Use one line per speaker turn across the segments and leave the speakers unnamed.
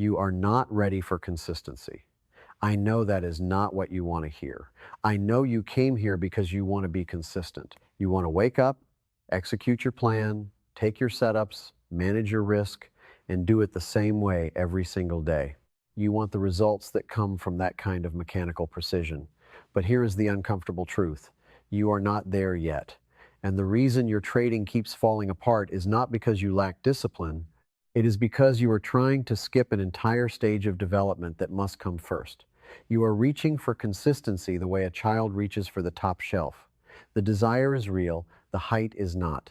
You are not ready for consistency. I know that is not what you want to hear. I know you came here because you want to be consistent. You want to wake up, execute your plan, take your setups, manage your risk, and do it the same way every single day. You want the results that come from that kind of mechanical precision. But here is the uncomfortable truth. You are not there yet. And the reason your trading keeps falling apart is not because you lack discipline. It is because you are trying to skip an entire stage of development that must come first. You are reaching for consistency the way a child reaches for the top shelf. The desire is real, the height is not.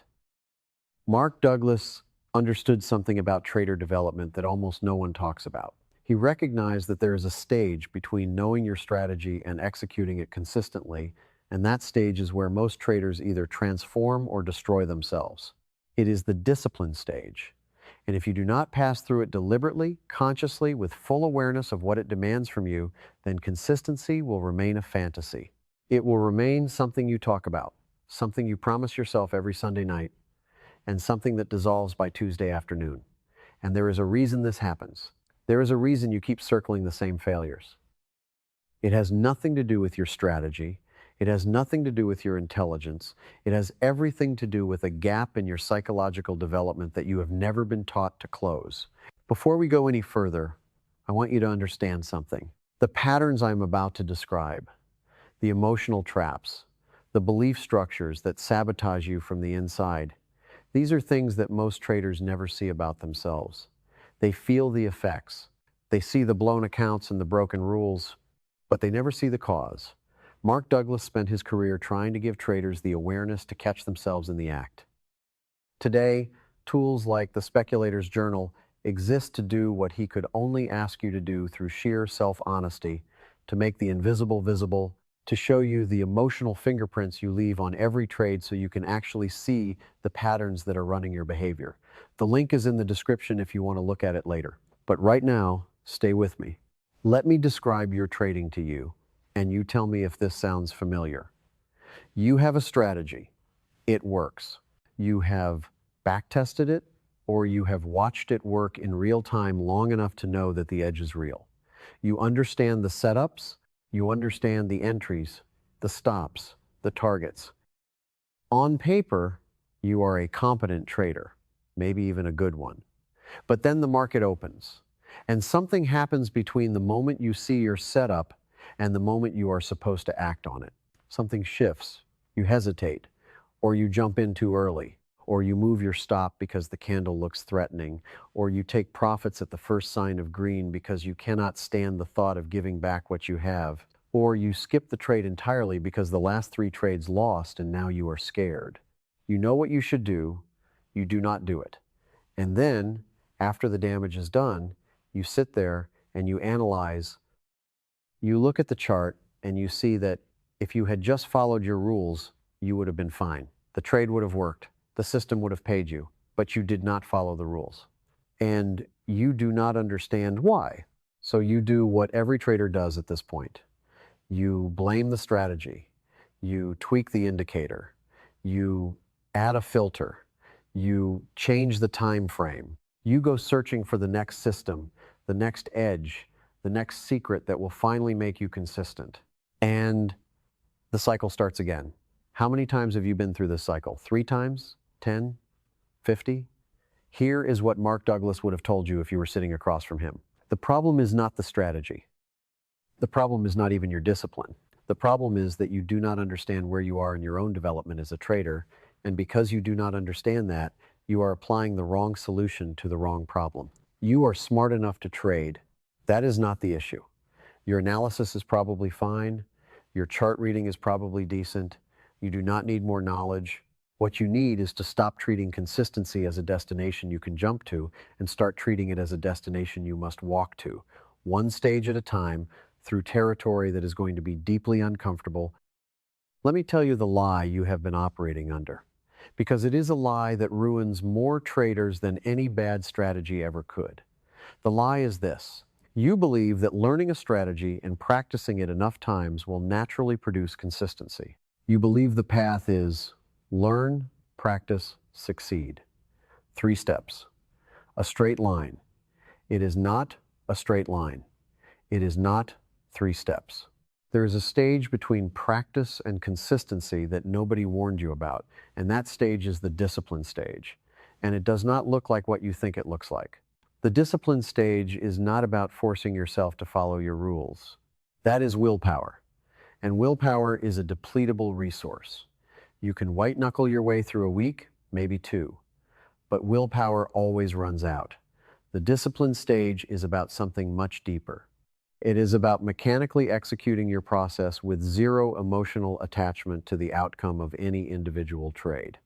Mark Douglas understood something about trader development that almost no one talks about. He recognized that there is a stage between knowing your strategy and executing it consistently, and that stage is where most traders either transform or destroy themselves. It is the discipline stage. And if you do not pass through it deliberately, consciously, with full awareness of what it demands from you, then consistency will remain a fantasy. It will remain something you talk about, something you promise yourself every Sunday night, and something that dissolves by Tuesday afternoon. And there is a reason this happens. There is a reason you keep circling the same failures. It has nothing to do with your strategy. It has nothing to do with your intelligence. It has everything to do with a gap in your psychological development that you have never been taught to close. Before we go any further, I want you to understand something. The patterns I'm about to describe, the emotional traps, the belief structures that sabotage you from the inside, these are things that most traders never see about themselves. They feel the effects. They see the blown accounts and the broken rules, but they never see the cause. Mark Douglas spent his career trying to give traders the awareness to catch themselves in the act. Today, tools like the Speculator's Journal exist to do what he could only ask you to do through sheer self-honesty, to make the invisible visible, to show you the emotional fingerprints you leave on every trade so you can actually see the patterns that are running your behavior. The link is in the description if you want to look at it later. But right now, stay with me. Let me describe your trading to you, and you tell me if this sounds familiar. You have a strategy. It works. You have back-tested it, or you have watched it work in real time long enough to know that the edge is real. You understand the setups, you understand the entries, the stops, the targets. On paper, you are a competent trader, maybe even a good one. But then the market opens, and something happens between the moment you see your setup and the moment you are supposed to act on it. Something shifts, you hesitate, or you jump in too early, or you move your stop because the candle looks threatening, or you take profits at the first sign of green because you cannot stand the thought of giving back what you have, or you skip the trade entirely because the last 3 trades lost and now you are scared. You know what you should do, you do not do it. And then, after the damage is done, you sit there and you analyze. You look at the chart and you see that if you had just followed your rules, you would have been fine. The trade would have worked. The system would have paid you, but you did not follow the rules. And you do not understand why. So you do what every trader does at this point. You blame the strategy. You tweak the indicator. You add a filter. You change the time frame. You go searching for the next system, the next edge, the next secret that will finally make you consistent. And the cycle starts again. How many times have you been through this cycle? 3 times? 10? 50? Here is what Mark Douglas would have told you if you were sitting across from him. The problem is not the strategy. The problem is not even your discipline. The problem is that you do not understand where you are in your own development as a trader, and because you do not understand that, you are applying the wrong solution to the wrong problem. You are smart enough to trade. That is not the issue. Your analysis is probably fine. Your chart reading is probably decent. You do not need more knowledge. What you need is to stop treating consistency as a destination you can jump to and start treating it as a destination you must walk to, one stage at a time, through territory that is going to be deeply uncomfortable. Let me tell you the lie you have been operating under, because it is a lie that ruins more traders than any bad strategy ever could. The lie is this: you believe that learning a strategy and practicing it enough times will naturally produce consistency. You believe the path is learn, practice, succeed. 3 steps. A straight line. It is not a straight line. It is not 3 steps. There is a stage between practice and consistency that nobody warned you about, and that stage is the discipline stage. And it does not look like what you think it looks like. The discipline stage is not about forcing yourself to follow your rules. That is willpower. And willpower is a depletable resource. You can white-knuckle your way through a week, maybe 2. But willpower always runs out. The discipline stage is about something much deeper. It is about mechanically executing your process with zero emotional attachment to the outcome of any individual trade.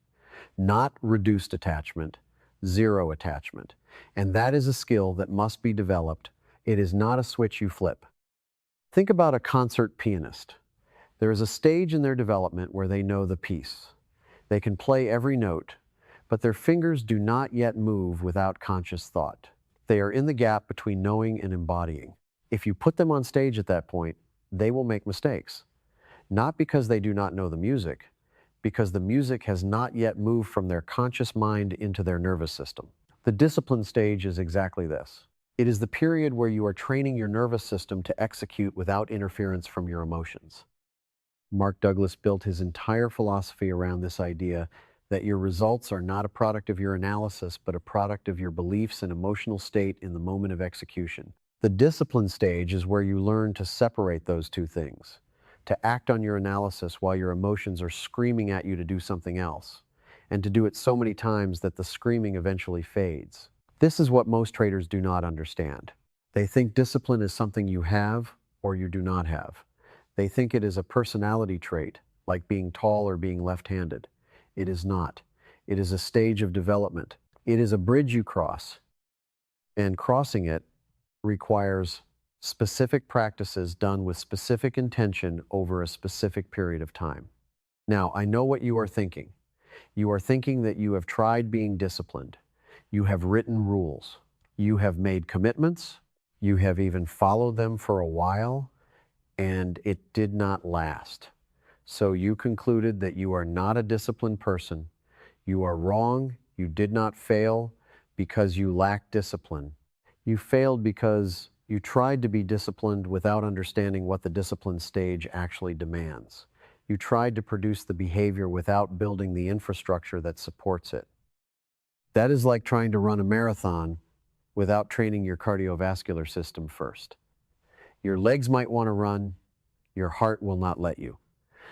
Not reduced attachment, zero attachment. And that is a skill that must be developed. It is not a switch you flip. Think about a concert pianist. There is a stage in their development where they know the piece. They can play every note, but their fingers do not yet move without conscious thought. They are in the gap between knowing and embodying. If you put them on stage at that point, they will make mistakes. Not because they do not know the music, because the music has not yet moved from their conscious mind into their nervous system. The discipline stage is exactly this. It is the period where you are training your nervous system to execute without interference from your emotions. Mark Douglas built his entire philosophy around this idea that your results are not a product of your analysis, but a product of your beliefs and emotional state in the moment of execution. The discipline stage is where you learn to separate those two things, to act on your analysis while your emotions are screaming at you to do something else, and to do it so many times that the screaming eventually fades. This is what most traders do not understand. They think discipline is something you have or you do not have. They think it is a personality trait, like being tall or being left-handed. It is not. It is a stage of development. It is a bridge you cross, and crossing it requires specific practices done with specific intention over a specific period of time. Now, I know what you are thinking. You are thinking that you have tried being disciplined. You have written rules. You have made commitments. You have even followed them for a while, and it did not last. So you concluded that you are not a disciplined person. You are wrong. You did not fail because you lack discipline. You failed because you tried to be disciplined without understanding what the discipline stage actually demands. You tried to produce the behavior without building the infrastructure that supports it. That is like trying to run a marathon without training your cardiovascular system first. Your legs might want to run, your heart will not let you.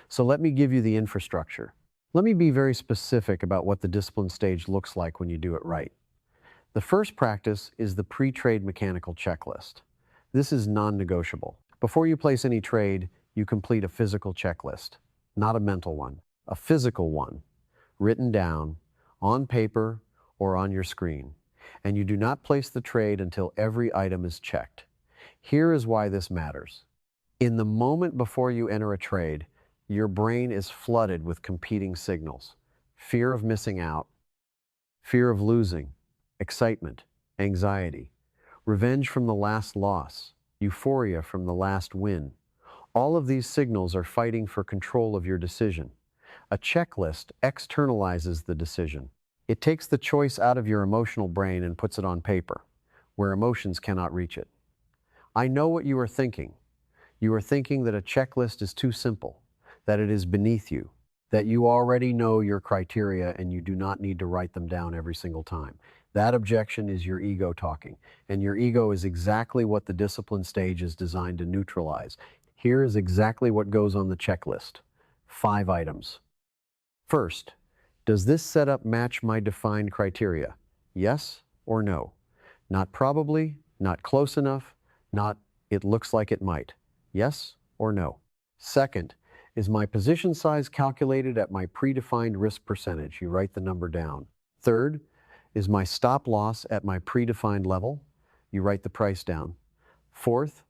So let me give you the infrastructure. Let me be very specific about what the discipline stage looks like when you do it right. The first practice is the pre-trade mechanical checklist. This is non-negotiable. Before you place any trade, you complete a physical checklist, not a mental one, a physical one, written down on paper or on your screen. And you do not place the trade until every item is checked. Here is why this matters. In the moment before you enter a trade, your brain is flooded with competing signals. Fear of missing out, fear of losing, excitement, anxiety, revenge from the last loss, euphoria from the last win. All of these signals are fighting for control of your decision. A checklist externalizes the decision. It takes the choice out of your emotional brain and puts it on paper, where emotions cannot reach it. I know what you are thinking. You are thinking that a checklist is too simple, that it is beneath you, that you already know your criteria and you do not need to write them down every single time. That objection is your ego talking, and your ego is exactly what the discipline stage is designed to neutralize. Here is exactly what goes on the checklist. 5 items. First, does this setup match my defined criteria? Yes or no? Not probably, not close enough, not it looks like it might. Yes or no? Second, is my position size calculated at my predefined risk percentage? You write the number down. Third, is my stop loss at my predefined level? You write the price down. Fourth,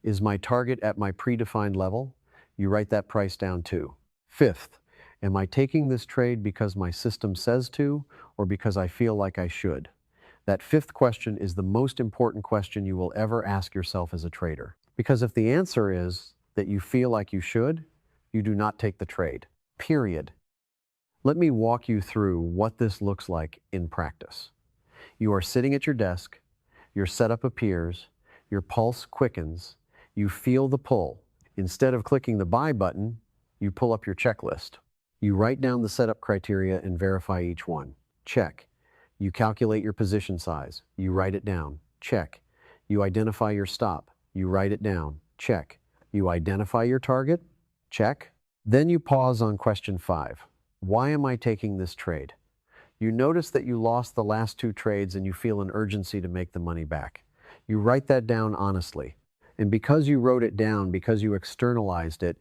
is my target at my predefined level? You write that price down too. Fifth, am I taking this trade because my system says to or because I feel like I should? That fifth question is the most important question you will ever ask yourself as a trader. Because if the answer is that you feel like you should, you do not take the trade. Period. Let me walk you through what this looks like in practice. You are sitting at your desk, your setup appears, Your pulse quickens. You feel the pull. Instead of clicking the buy button, you pull up your checklist. You write down the setup criteria and verify each one. Check. You calculate your position size. You write it down. Check. You identify your stop. You write it down. Check. You identify your target. Check. Then you pause on question 5. Why am I taking this trade? You notice that you lost the last 2 trades and you feel an urgency to make the money back. You write that down honestly. And because you wrote it down, because you externalized it,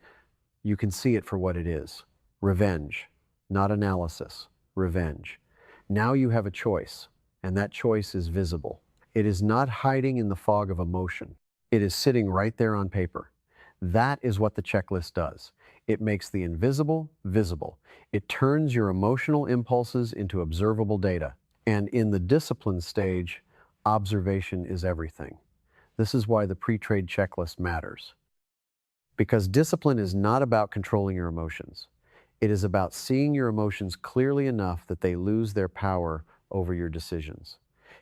you can see it for what it is. Revenge, not analysis. Revenge. Now you have a choice, and that choice is visible. It is not hiding in the fog of emotion. It is sitting right there on paper. That is what the checklist does. It makes the invisible visible. It turns your emotional impulses into observable data. And in the discipline stage, observation is everything. This is why the pre-trade checklist matters. Because discipline is not about controlling your emotions. It is about seeing your emotions clearly enough that they lose their power over your decisions.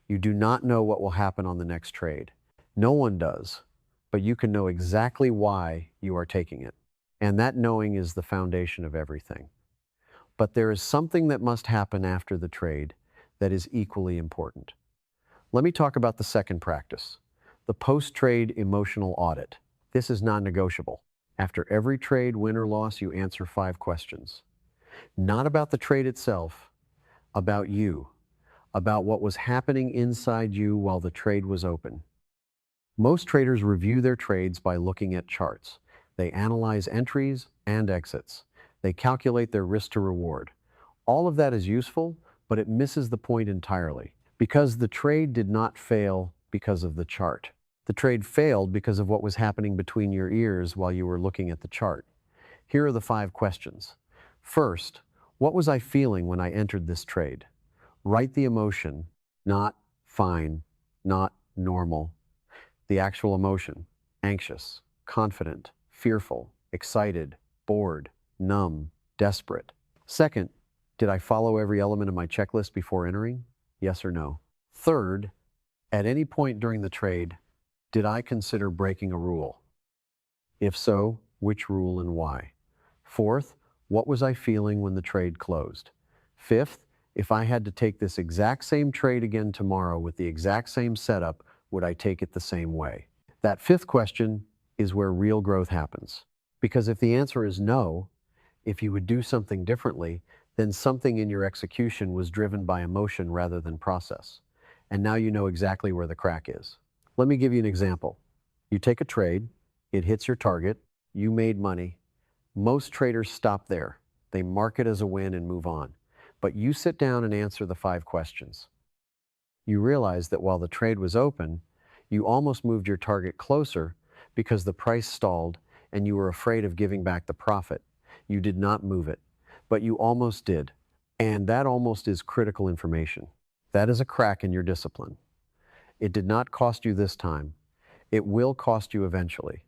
You do not know what will happen on the next trade. No one does, but you can know exactly why you are taking it. And that knowing is the foundation of everything. But there is something that must happen after the trade that is equally important. Let me talk about the second practice, the post-trade emotional audit. This is non-negotiable. After every trade, win or loss, you answer 5 questions. Not about the trade itself, about you, about what was happening inside you while the trade was open. Most traders review their trades by looking at charts. They analyze entries and exits. They calculate their risk to reward. All of that is useful, but it misses the point entirely. Because the trade did not fail because of the chart. The trade failed because of what was happening between your ears while you were looking at the chart. Here are the 5 questions. First, what was I feeling when I entered this trade? Write the emotion, not fine, not normal. The actual emotion, anxious, confident, fearful, excited, bored, numb, desperate. Second, did I follow every element of my checklist before entering? Yes or no? Third, at any point during the trade, did I consider breaking a rule? If so, which rule and why? Fourth, what was I feeling when the trade closed? Fifth, if I had to take this exact same trade again tomorrow with the exact same setup, would I take it the same way? That 5th question is where real growth happens. Because if the answer is no, if you would do something differently, then something in your execution was driven by emotion rather than process. And now you know exactly where the crack is. Let me give you an example. You take a trade, it hits your target, you made money. Most traders stop there. They mark it as a win and move on. But you sit down and answer the 5 questions. You realize that while the trade was open, you almost moved your target closer because the price stalled and you were afraid of giving back the profit. You did not move it, but you almost did. And that almost is critical information. That is a crack in your discipline. It did not cost you this time. It will cost you eventually.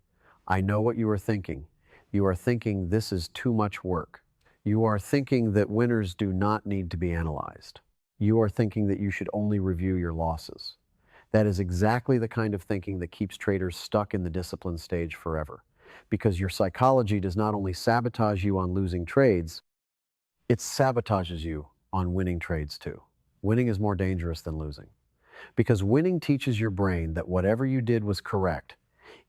I know what you are thinking. You are thinking this is too much work. You are thinking that winners do not need to be analyzed. You are thinking that you should only review your losses. That is exactly the kind of thinking that keeps traders stuck in the discipline stage forever. Because your psychology does not only sabotage you on losing trades, it sabotages you on winning trades too. Winning is more dangerous than losing. Because winning teaches your brain that whatever you did was correct,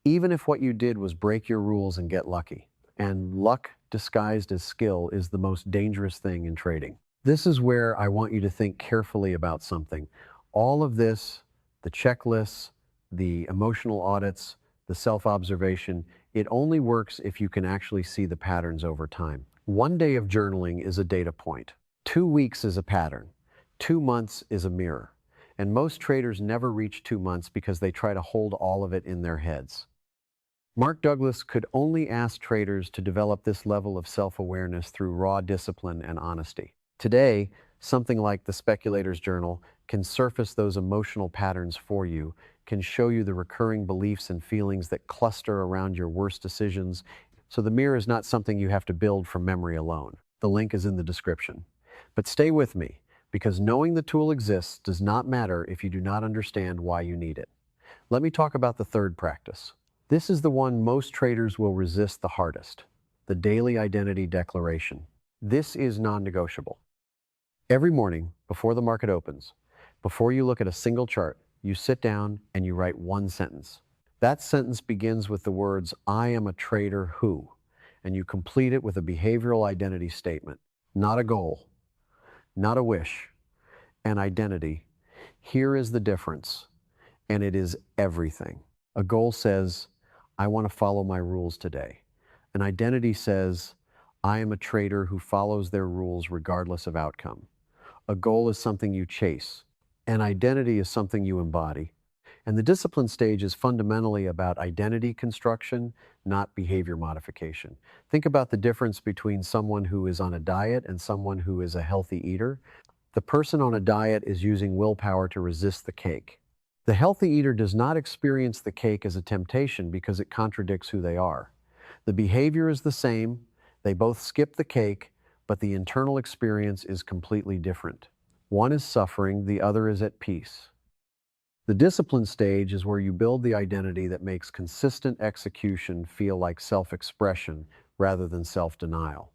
even if what you did was break your rules and get lucky. And luck disguised as skill is the most dangerous thing in trading. This is where I want you to think carefully about something. All of this, the checklists, the emotional audits, the self-observation, it only works if you can actually see the patterns over time. 1 day of journaling is a data point. 2 weeks is a pattern. 2 months is a mirror. And most traders never reach 2 months because they try to hold all of it in their heads. Mark Douglas could only ask traders to develop this level of self-awareness through raw discipline and honesty. Today, something like the Speculator's Journal can surface those emotional patterns for you, can show you the recurring beliefs and feelings that cluster around your worst decisions. So the mirror is not something you have to build from memory alone. The link is in the description. But stay with me, because knowing the tool exists does not matter if you do not understand why you need it. Let me talk about the third practice. This is the one most traders will resist the hardest, the daily identity declaration. This is non-negotiable. Every morning, before the market opens, before you look at a single chart, you sit down and you write one sentence. That sentence begins with the words, "I am a trader who," and you complete it with a behavioral identity statement, not a goal, not a wish, an identity. Here is the difference, and it is everything. A goal says, "I want to follow my rules today." An identity says, "I am a trader who follows their rules regardless of outcome." A goal is something you chase. An identity is something you embody. And the discipline stage is fundamentally about identity construction, not behavior modification. Think about the difference between someone who is on a diet and someone who is a healthy eater. The person on a diet is using willpower to resist the cake. The healthy eater does not experience the cake as a temptation because it contradicts who they are. The behavior is the same, they both skip the cake, but the internal experience is completely different. One is suffering, the other is at peace. The discipline stage is where you build the identity that makes consistent execution feel like self-expression rather than self-denial.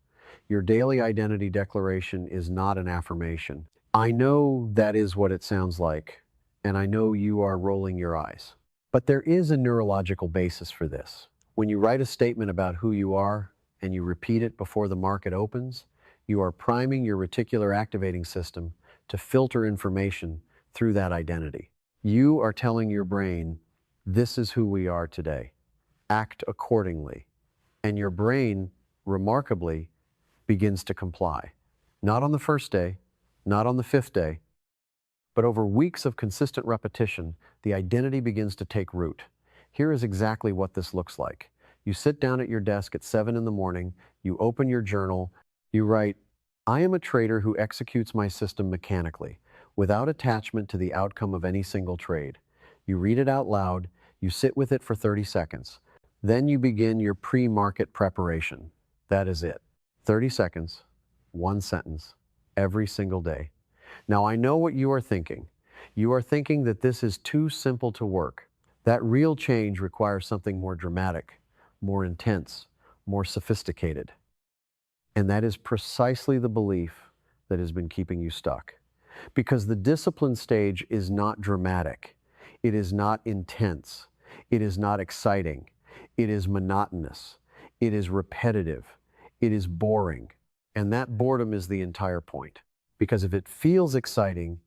Your daily identity declaration is not an affirmation. I know that is what it sounds like, and I know you are rolling your eyes. But there is a neurological basis for this. When you write a statement about who you are and you repeat it before the market opens, you are priming your reticular activating system to filter information through that identity. You are telling your brain, this is who we are today. Act accordingly. And your brain, remarkably, begins to comply. Not on the first day, not on the fifth day, but over weeks of consistent repetition, the identity begins to take root. Here is exactly what this looks like. You sit down at your desk at 7 in the morning, you open your journal, you write, "I am a trader who executes my system mechanically, without attachment to the outcome of any single trade." You read it out loud, you sit with it for 30 seconds. Then you begin your pre-market preparation. That is it. 30 seconds, one sentence, every single day. Now I know what you are thinking. You are thinking that this is too simple to work. That real change requires something more dramatic, more intense, more sophisticated. And that is precisely the belief that has been keeping you stuck. Because the discipline stage is not dramatic. It is not intense. It is not exciting. It is monotonous. It is repetitive. It is boring. And that boredom is the entire point. Because if it feels exciting,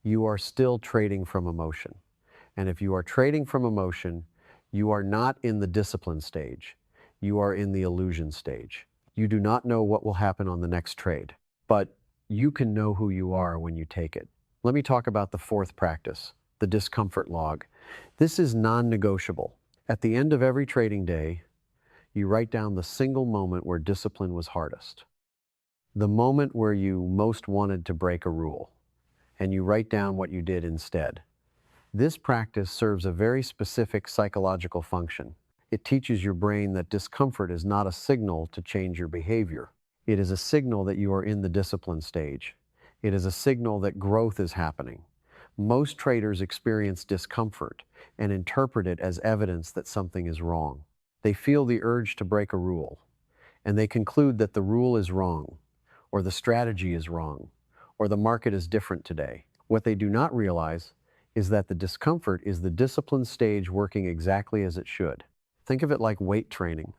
you are still trading from emotion. And if you are trading from emotion, you are not in the discipline stage. You are in the illusion stage. You do not know what will happen on the next trade, but you can know who you are when you take it. Let me talk about the fourth practice, the discomfort log. This is non-negotiable. At the end of every trading day, you write down the single moment where discipline was hardest, the moment where you most wanted to break a rule, and you write down what you did instead. This practice serves a very specific psychological function. It teaches your brain that discomfort is not a signal to change your behavior. It is a signal that you are in the discipline stage. It is a signal that growth is happening. Most traders experience discomfort and interpret it as evidence that something is wrong. They feel the urge to break a rule, and they conclude that the rule is wrong, or the strategy is wrong, or the market is different today. What they do not realize is that the discomfort is the discipline stage working exactly as it should. Think of it like weight training.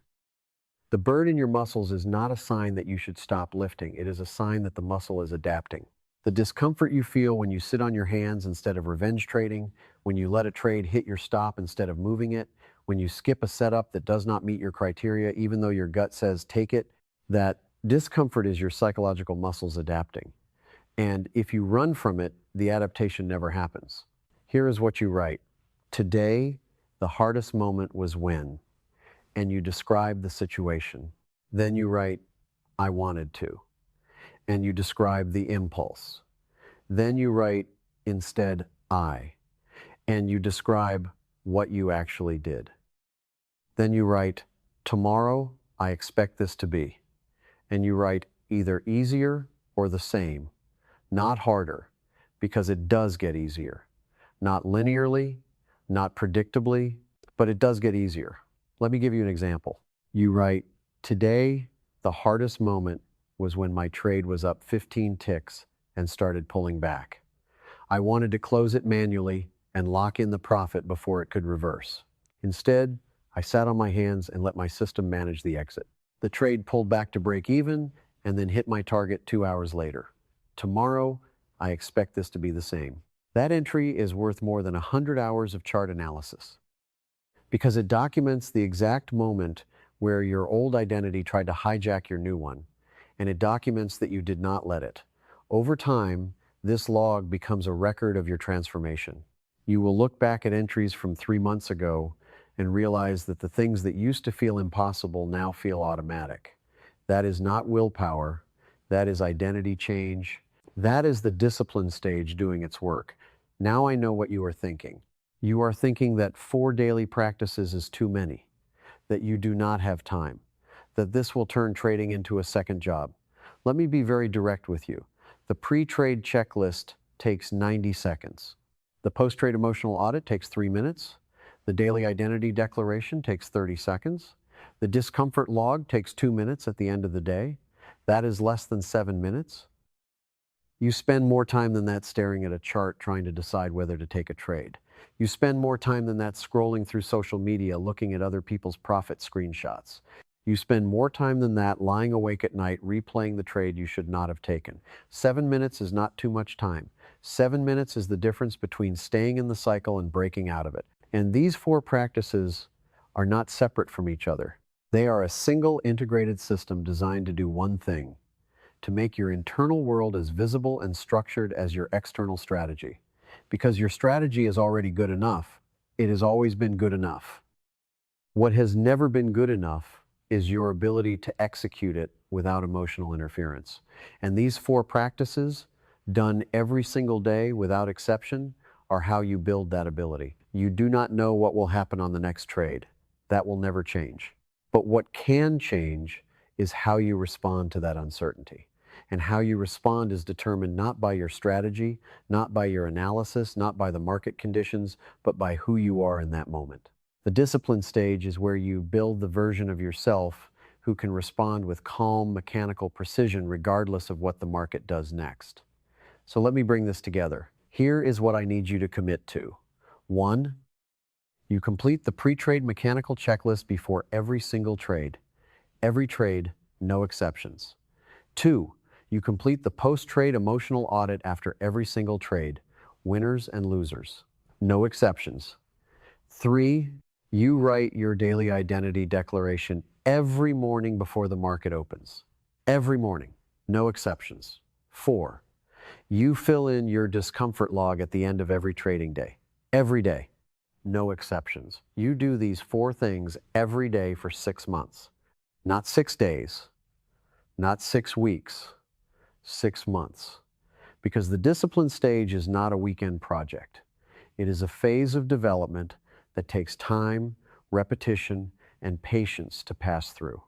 The burn in your muscles is not a sign that you should stop lifting. It is a sign that the muscle is adapting. The discomfort you feel when you sit on your hands instead of revenge trading, when you let a trade hit your stop instead of moving it, when you skip a setup that does not meet your criteria even though your gut says take it, that discomfort is your psychological muscles adapting. And if you run from it, the adaptation never happens. Here is what you write. Today, the hardest moment was when, and you describe the situation. Then you write, I wanted to, and you describe the impulse. Then you write instead, I, and you describe what you actually did. Then you write, tomorrow, I expect this to be, and you write either easier or the same, not harder, because it does get easier, not linearly, not predictably, but it does get easier. Let me give you an example. You write, today, the hardest moment was when my trade was up 15 ticks and started pulling back. I wanted to close it manually and lock in the profit before it could reverse. Instead, I sat on my hands and let my system manage the exit. The trade pulled back to break even and then hit my target 2 hours later. Tomorrow, I expect this to be the same. That entry is worth more than 100 hours of chart analysis because it documents the exact moment where your old identity tried to hijack your new one, and it documents that you did not let it. Over time, this log becomes a record of your transformation. You will look back at entries from 3 months ago and realize that the things that used to feel impossible now feel automatic. That is not willpower. That is identity change. That is the discipline stage doing its work. Now I know what you are thinking. You are thinking that 4 daily practices is too many, that you do not have time, that this will turn trading into a second job. Let me be very direct with you. The pre-trade checklist takes 90 seconds. The post-trade emotional audit takes 3 minutes. The daily identity declaration takes 30 seconds. The discomfort log takes 2 minutes at the end of the day. That is less than 7 minutes. You spend more time than that staring at a chart trying to decide whether to take a trade. You spend more time than that scrolling through social media looking at other people's profit screenshots. You spend more time than that lying awake at night replaying the trade you should not have taken. 7 minutes is not too much time. 7 minutes is the difference between staying in the cycle and breaking out of it. And these 4 practices are not separate from each other. They are a single integrated system designed to do one thing: to make your internal world as visible and structured as your external strategy. Because your strategy is already good enough, it has always been good enough. What has never been good enough is your ability to execute it without emotional interference. And these 4 practices, done every single day without exception, are how you build that ability. You do not know what will happen on the next trade. That will never change. But what can change is how you respond to that uncertainty. And how you respond is determined not by your strategy, not by your analysis, not by the market conditions, but by who you are in that moment. The discipline stage is where you build the version of yourself who can respond with calm, mechanical precision regardless of what the market does next. So let me bring this together. Here is what I need you to commit to. 1, you complete the pre-trade mechanical checklist before every single trade. Every trade, no exceptions. 2, you complete the post-trade emotional audit after every single trade. Winners and losers, no exceptions. 3, you write your daily identity declaration every morning before the market opens. Every morning, no exceptions. 4, you fill in your discomfort log at the end of every trading day. Every day, no exceptions. You do these 4 things every day for 6 months. Not 6 days, not 6 weeks, 6 months. Because the discipline stage is not a weekend project. It is a phase of development that takes time, repetition, and patience to pass through.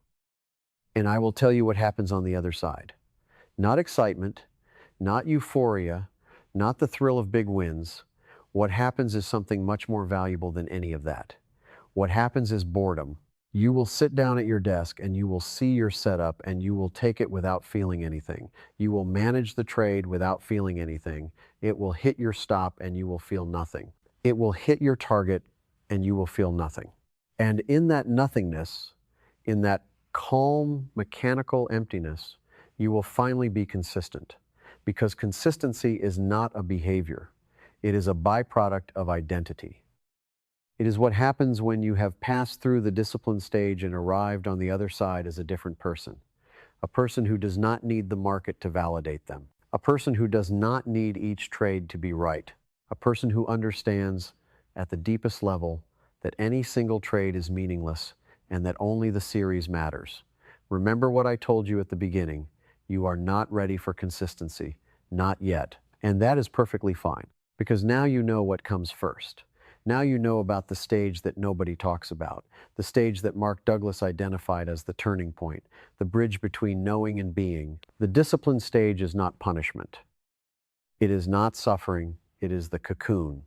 And I will tell you what happens on the other side. Not excitement, not euphoria, not the thrill of big wins. What happens is something much more valuable than any of that. What happens is boredom. You will sit down at your desk and you will see your setup and you will take it without feeling anything. You will manage the trade without feeling anything. It will hit your stop and you will feel nothing. It will hit your target and you will feel nothing. And in that nothingness, in that calm, mechanical emptiness, you will finally be consistent. Because consistency is not a behavior. It is a byproduct of identity. It is what happens when you have passed through the discipline stage and arrived on the other side as a different person. A person who does not need the market to validate them. A person who does not need each trade to be right. A person who understands at the deepest level that any single trade is meaningless and that only the series matters. Remember what I told you at the beginning. You are not ready for consistency. Not yet. And that is perfectly fine because now you know what comes first. Now you know about the stage that nobody talks about, the stage that Mark Douglas identified as the turning point, the bridge between knowing and being. The discipline stage is not punishment. It is not suffering. It is the cocoon.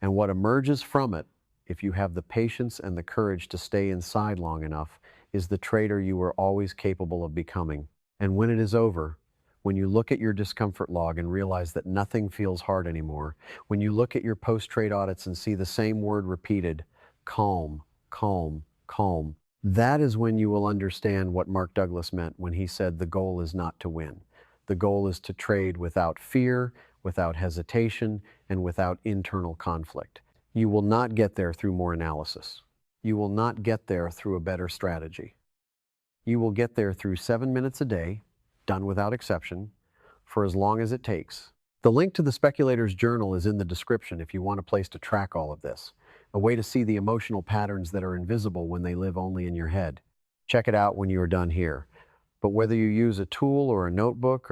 And what emerges from it if you have the patience and the courage to stay inside long enough, is the trader you were always capable of becoming. And when it is over, when you look at your discomfort log and realize that nothing feels hard anymore, when you look at your post-trade audits and see the same word repeated, calm, calm, calm, that is when you will understand what Mark Douglas meant when he said the goal is not to win. The goal is to trade without fear, without hesitation, and without internal conflict. You will not get there through more analysis. You will not get there through a better strategy. You will get there through 7 minutes a day, done without exception, for as long as it takes. The link to the Speculator's Journal is in the description if you want a place to track all of this, a way to see the emotional patterns that are invisible when they live only in your head. Check it out when you are done here. But whether you use a tool or a notebook or